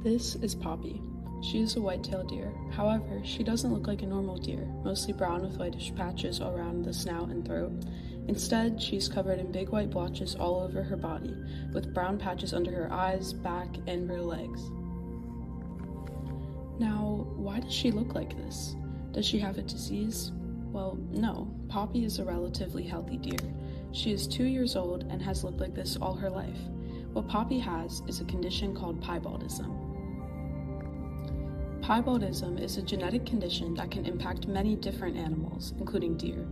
This is Poppi. She is a white-tailed deer. However, she doesn't look like a normal deer, mostly brown with whitish patches around the snout and throat. Instead, she's covered in big white blotches all over her body, with brown patches under her eyes, back, and her legs. Now, why does she look like this? Does she have a disease? Well, no. Poppi is a relatively healthy deer. She is 2 years old and has looked like this all her life. What Poppi has is a condition called piebaldism. Piebaldism is a genetic condition that can impact many different animals, including deer.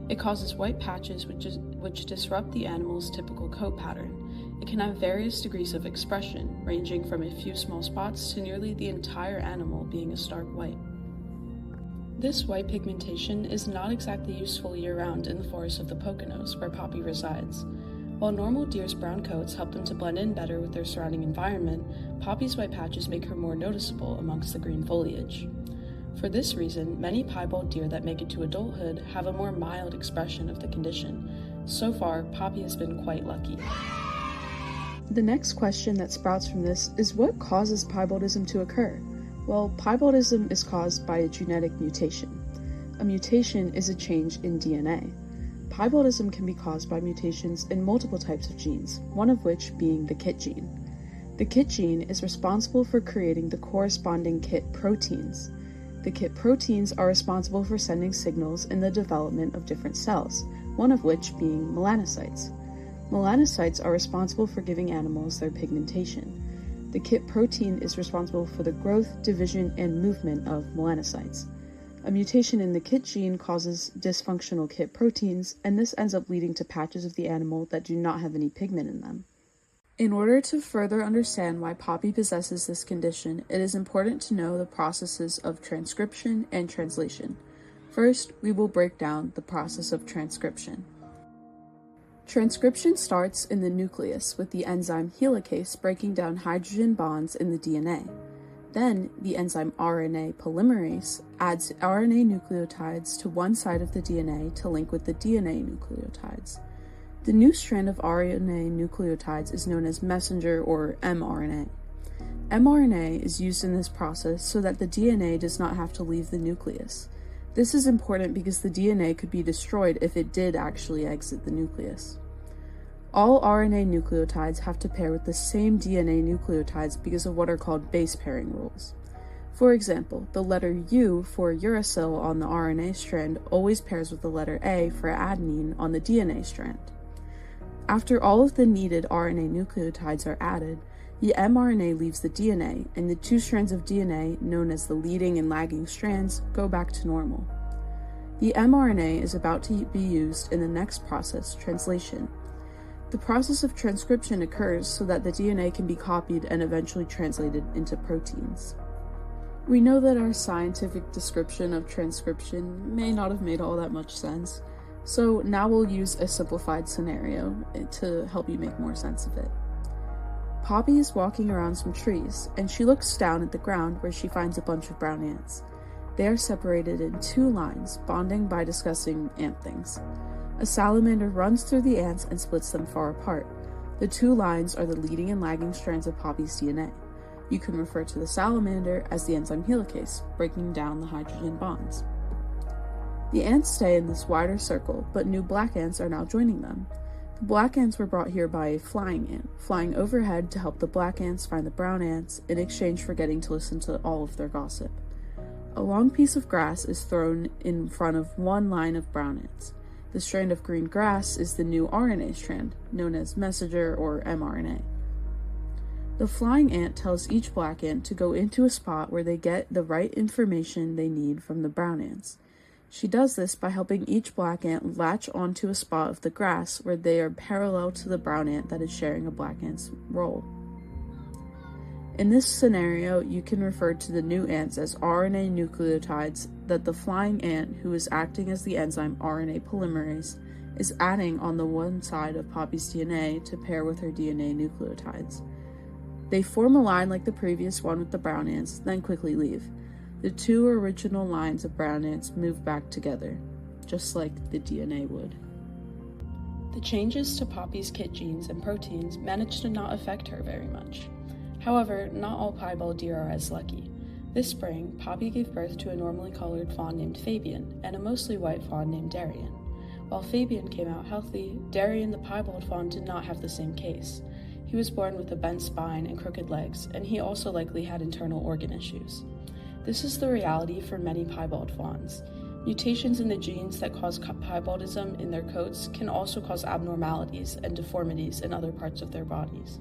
It causes white patches which disrupt the animal's typical coat pattern. It can have various degrees of expression, ranging from a few small spots to nearly the entire animal being a stark white. This white pigmentation is not exactly useful year-round in the forests of the Poconos, where Poppi resides. While normal deer's brown coats help them to blend in better with their surrounding environment, Poppi's white patches make her more noticeable amongst the green foliage. For this reason, many piebald deer that make it to adulthood have a more mild expression of the condition. So far, Poppi has been quite lucky. The next question that sprouts from this is what causes piebaldism to occur? Well, piebaldism is caused by a genetic mutation. A mutation is a change in DNA. Piebaldism can be caused by mutations in multiple types of genes, one of which being the KIT gene. The KIT gene is responsible for creating the corresponding KIT proteins. The KIT proteins are responsible for sending signals in the development of different cells, one of which being melanocytes. Melanocytes are responsible for giving animals their pigmentation. The KIT protein is responsible for the growth, division, and movement of melanocytes. A mutation in the KIT gene causes dysfunctional KIT proteins, and this ends up leading to patches of the animal that do not have any pigment in them. In order to further understand why Poppi possesses this condition, it is important to know the processes of transcription and translation. First, we will break down the process of transcription. Transcription starts in the nucleus with the enzyme helicase breaking down hydrogen bonds in the DNA. Then, the enzyme RNA polymerase adds RNA nucleotides to one side of the DNA to link with the DNA nucleotides. The new strand of RNA nucleotides is known as messenger or mRNA. mRNA is used in this process so that the DNA does not have to leave the nucleus. This is important because the DNA could be destroyed if it did actually exit the nucleus. All RNA nucleotides have to pair with the same DNA nucleotides because of what are called base pairing rules. For example, the letter U for uracil on the RNA strand always pairs with the letter A for adenine on the DNA strand. After all of the needed RNA nucleotides are added, the mRNA leaves the DNA, and the two strands of DNA, known as the leading and lagging strands, go back to normal. The mRNA is about to be used in the next process, translation. The process of transcription occurs so that the DNA can be copied and eventually translated into proteins. We know that our scientific description of transcription may not have made all that much sense, so now we'll use a simplified scenario to help you make more sense of it. Poppi is walking around some trees, and she looks down at the ground where she finds a bunch of brown ants. They are separated in two lines, bonding by discussing ant things. A salamander runs through the ants and splits them far apart. The two lines are the leading and lagging strands of Poppi's DNA. You can refer to the salamander as the enzyme helicase, breaking down the hydrogen bonds. The ants stay in this wider circle, but new black ants are now joining them. The black ants were brought here by a flying ant, flying overhead to help the black ants find the brown ants in exchange for getting to listen to all of their gossip. A long piece of grass is thrown in front of one line of brown ants. The strand of green grass is the new RNA strand, known as messenger or mRNA. The flying ant tells each black ant to go into a spot where they get the right information they need from the brown ants. She does this by helping each black ant latch onto a spot of the grass where they are parallel to the brown ant that is sharing a black ant's role. In this scenario, you can refer to the new ants as RNA nucleotides that the flying ant, who is acting as the enzyme RNA polymerase, is adding on the one side of Poppi's DNA to pair with her DNA nucleotides. They form a line like the previous one with the brown ants, then quickly leave. The two original lines of brown ants move back together, just like the DNA would. The changes to Poppi's KIT genes and proteins managed to not affect her very much. However, not all piebald deer are as lucky. This spring, Poppi gave birth to a normally colored fawn named Fabian and a mostly white fawn named Darien. While Fabian came out healthy, Darien the piebald fawn did not have the same case. He was born with a bent spine and crooked legs, and he also likely had internal organ issues. This is the reality for many piebald fawns. Mutations in the genes that cause piebaldism in their coats can also cause abnormalities and deformities in other parts of their bodies.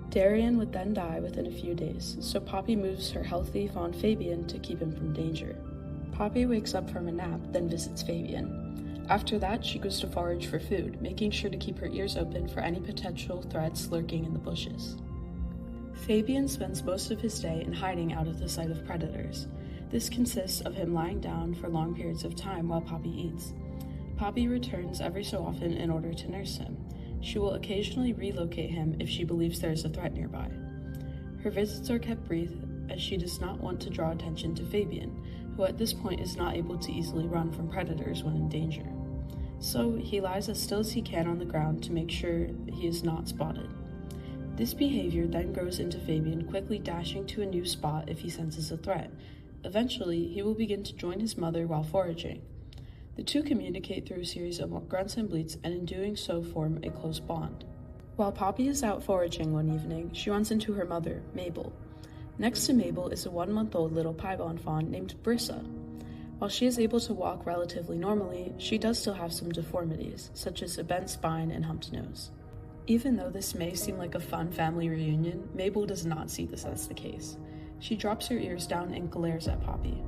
Darien would then die within a few days, so Poppi moves her healthy fawn Fabian to keep him from danger. Poppi wakes up from a nap, then visits Fabian. After that, she goes to forage for food, making sure to keep her ears open for any potential threats lurking in the bushes. Fabian spends most of his day in hiding out of the sight of predators. This consists of him lying down for long periods of time while Poppi eats. Poppi returns every so often in order to nurse him. She will occasionally relocate him if she believes there is a threat nearby. Her visits are kept brief as she does not want to draw attention to Fabian, who at this point is not able to easily run from predators when in danger. So he lies as still as he can on the ground to make sure he is not spotted. This behavior then grows into Fabian quickly dashing to a new spot if he senses a threat. Eventually, he will begin to join his mother while foraging. The two communicate through a series of grunts and bleats, and in doing so form a close bond. While Poppi is out foraging one evening, she runs into her mother, Mabel. Next to Mabel is a 1-month-old little piebald fawn named Brissa. While she is able to walk relatively normally, she does still have some deformities, such as a bent spine and humped nose. Even though this may seem like a fun family reunion, Mabel does not see this as the case. She drops her ears down and glares at Poppi.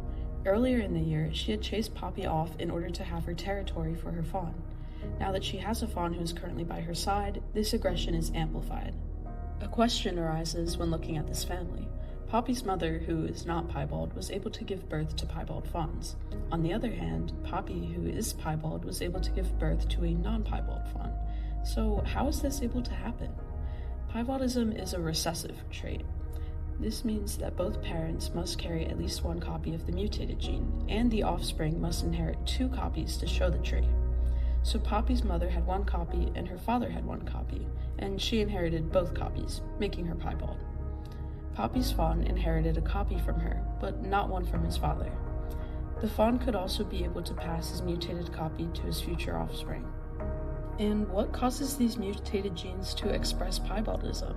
Earlier in the year, she had chased Poppi off in order to have her territory for her fawn. Now that she has a fawn who is currently by her side, this aggression is amplified. A question arises when looking at this family. Poppi's mother, who is not piebald, was able to give birth to piebald fawns. On the other hand, Poppi, who is piebald, was able to give birth to a non-piebald fawn. So how is this able to happen? Piebaldism is a recessive trait. This means that both parents must carry at least one copy of the mutated gene, and the offspring must inherit 2 copies to show the trait. So Poppi's mother had 1 copy and her father had 1 copy, and she inherited both copies, making her piebald. Poppi's fawn inherited a copy from her, but not one from his father. The fawn could also be able to pass his mutated copy to his future offspring. And what causes these mutated genes to express piebaldism?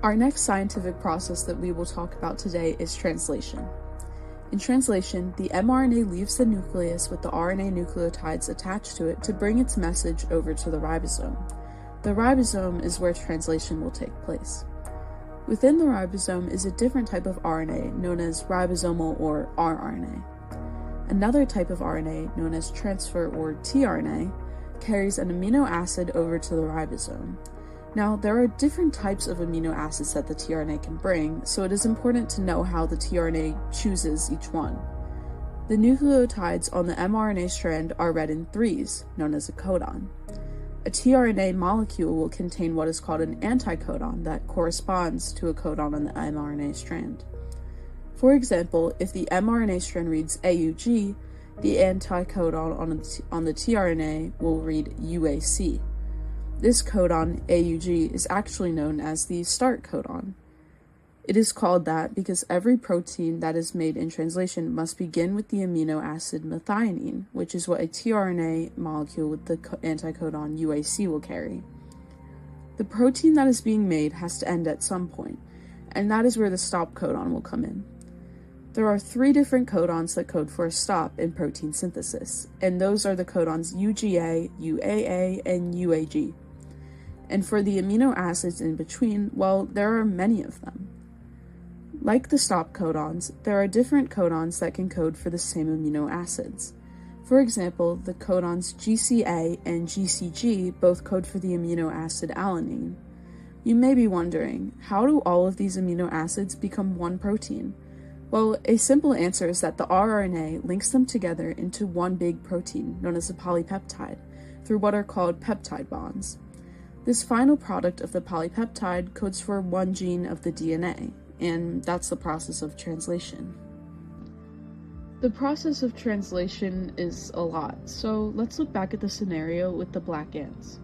Our next scientific process that we will talk about today is translation. In translation, the mRNA leaves the nucleus with the RNA nucleotides attached to it to bring its message over to the ribosome. The ribosome is where translation will take place. Within the ribosome is a different type of RNA known as ribosomal or rRNA. Another type of RNA known as transfer or tRNA carries an amino acid over to the ribosome. Now, there are different types of amino acids that the tRNA can bring, so it is important to know how the tRNA chooses each one. The nucleotides on the mRNA strand are read in 3s, known as a codon. A tRNA molecule will contain what is called an anticodon that corresponds to a codon on the mRNA strand. For example, if the mRNA strand reads AUG, the anticodon on the tRNA will read UAC. This codon, AUG, is actually known as the start codon. It is called that because every protein that is made in translation must begin with the amino acid methionine, which is what a tRNA molecule with the anticodon UAC will carry. The protein that is being made has to end at some point, and that is where the stop codon will come in. There are 3 different codons that code for a stop in protein synthesis, and those are the codons UGA, UAA, and UAG. And for the amino acids in between, well, there are many of them. Like the stop codons, there are different codons that can code for the same amino acids. For example, the codons GCA and GCG both code for the amino acid alanine. You may be wondering, how do all of these amino acids become one protein? Well, a simple answer is that the rRNA links them together into one big protein, known as a polypeptide, through what are called peptide bonds. This final product of the polypeptide codes for one gene of the DNA, and that's the process of translation. The process of translation is a lot, so let's look back at the scenario with the black ants.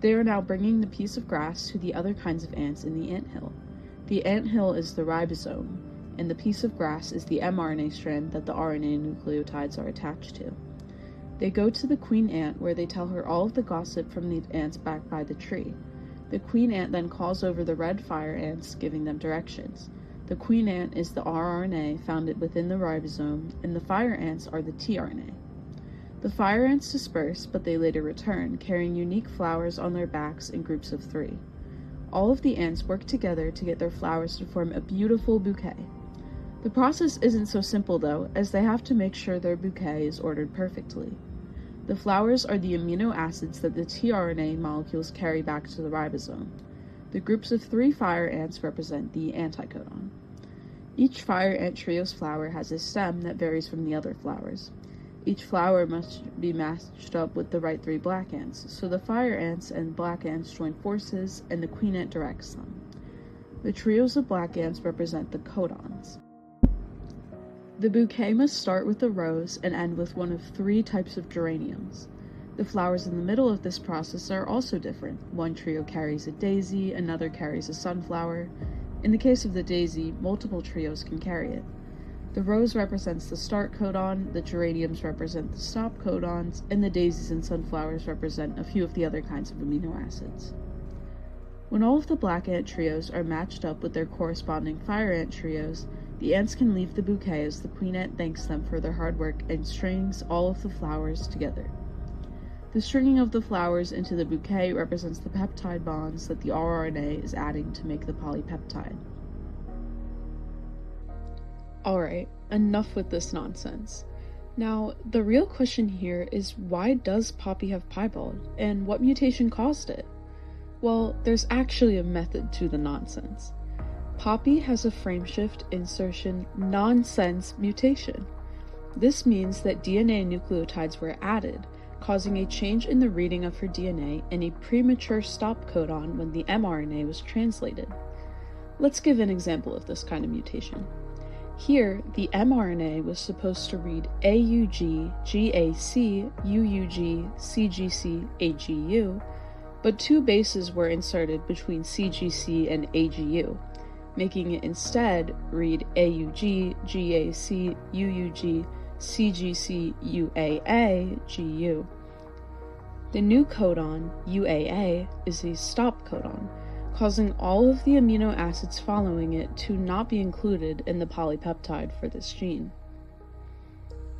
They are now bringing the piece of grass to the other kinds of ants in the anthill. The anthill is the ribosome, and the piece of grass is the mRNA strand that the RNA nucleotides are attached to. They go to the queen ant where they tell her all of the gossip from the ants back by the tree. The queen ant then calls over the red fire ants, giving them directions. The queen ant is the rRNA found within the ribosome, and the fire ants are the tRNA. The fire ants disperse, but they later return, carrying unique flowers on their backs in groups of 3. All of the ants work together to get their flowers to form a beautiful bouquet. The process isn't so simple though, as they have to make sure their bouquet is ordered perfectly. The flowers are the amino acids that the tRNA molecules carry back to the ribosome. The groups of 3 fire ants represent the anticodon. Each fire ant trio's flower has a stem that varies from the other flowers. Each flower must be matched up with the right 3 black ants, so the fire ants and black ants join forces and the queen ant directs them. The trios of black ants represent the codons. The bouquet must start with a rose and end with one of 3 types of geraniums. The flowers in the middle of this process are also different. One trio carries a daisy, another carries a sunflower. In the case of the daisy, multiple trios can carry it. The rose represents the start codon, the geraniums represent the stop codons, and the daisies and sunflowers represent a few of the other kinds of amino acids. When all of the black ant trios are matched up with their corresponding fire ant trios, the ants can leave the bouquet as the queen ant thanks them for their hard work and strings all of the flowers together. The stringing of the flowers into the bouquet represents the peptide bonds that the rRNA is adding to make the polypeptide. Alright, enough with this nonsense. Now, the real question here is why does Poppi have piebald, and what mutation caused it? Well, there's actually a method to the nonsense. Poppi has a frameshift insertion nonsense mutation. This means that DNA nucleotides were added, causing a change in the reading of her DNA and a premature stop codon when the mRNA was translated. Let's give an example of this kind of mutation. Here, the mRNA was supposed to read AUG, GAC, UUG, CGC, AGU, but 2 bases were inserted between CGC and AGU, making it instead read AUG, GAC, UUG, CGC, UAA, GU. The new codon, UAA, is a stop codon, causing all of the amino acids following it to not be included in the polypeptide for this gene.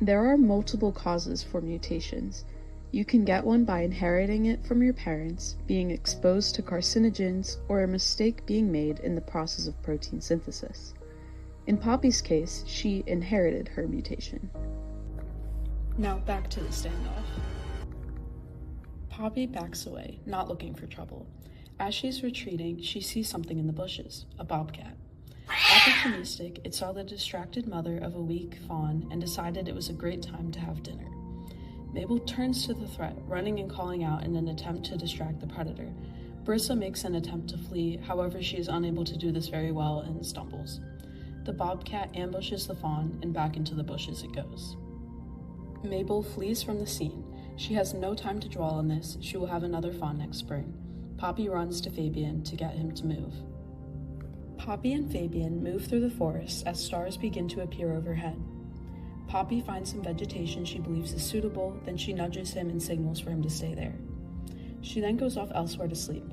There are multiple causes for mutations. You can get one by inheriting it from your parents, being exposed to carcinogens, or a mistake being made in the process of protein synthesis. In Poppi's case, she inherited her mutation. Now back to the standoff. Poppi backs away, not looking for trouble. As she's retreating, she sees something in the bushes, a bobcat. Opportunistic, it saw the distracted mother of a weak fawn and decided it was a great time to have dinner. Mabel turns to the threat, running and calling out in an attempt to distract the predator. Brissa makes an attempt to flee, however she is unable to do this very well and stumbles. The bobcat ambushes the fawn, and back into the bushes it goes. Mabel flees from the scene. She has no time to dwell on this, she will have another fawn next spring. Poppi runs to Fabian to get him to move. Poppi and Fabian move through the forest as stars begin to appear overhead. Poppi finds some vegetation she believes is suitable, then she nudges him and signals for him to stay there. She then goes off elsewhere to sleep.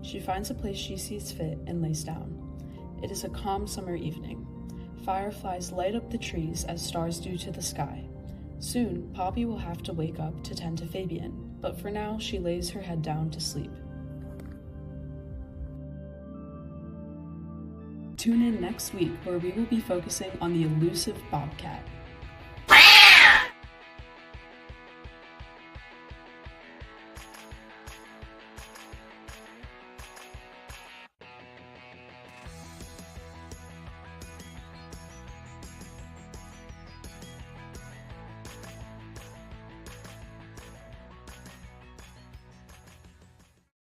She finds a place she sees fit and lays down. It is a calm summer evening. Fireflies light up the trees as stars do to the sky. Soon, Poppi will have to wake up to tend to Fabian, but for now she lays her head down to sleep. Tune in next week where we will be focusing on the elusive bobcat.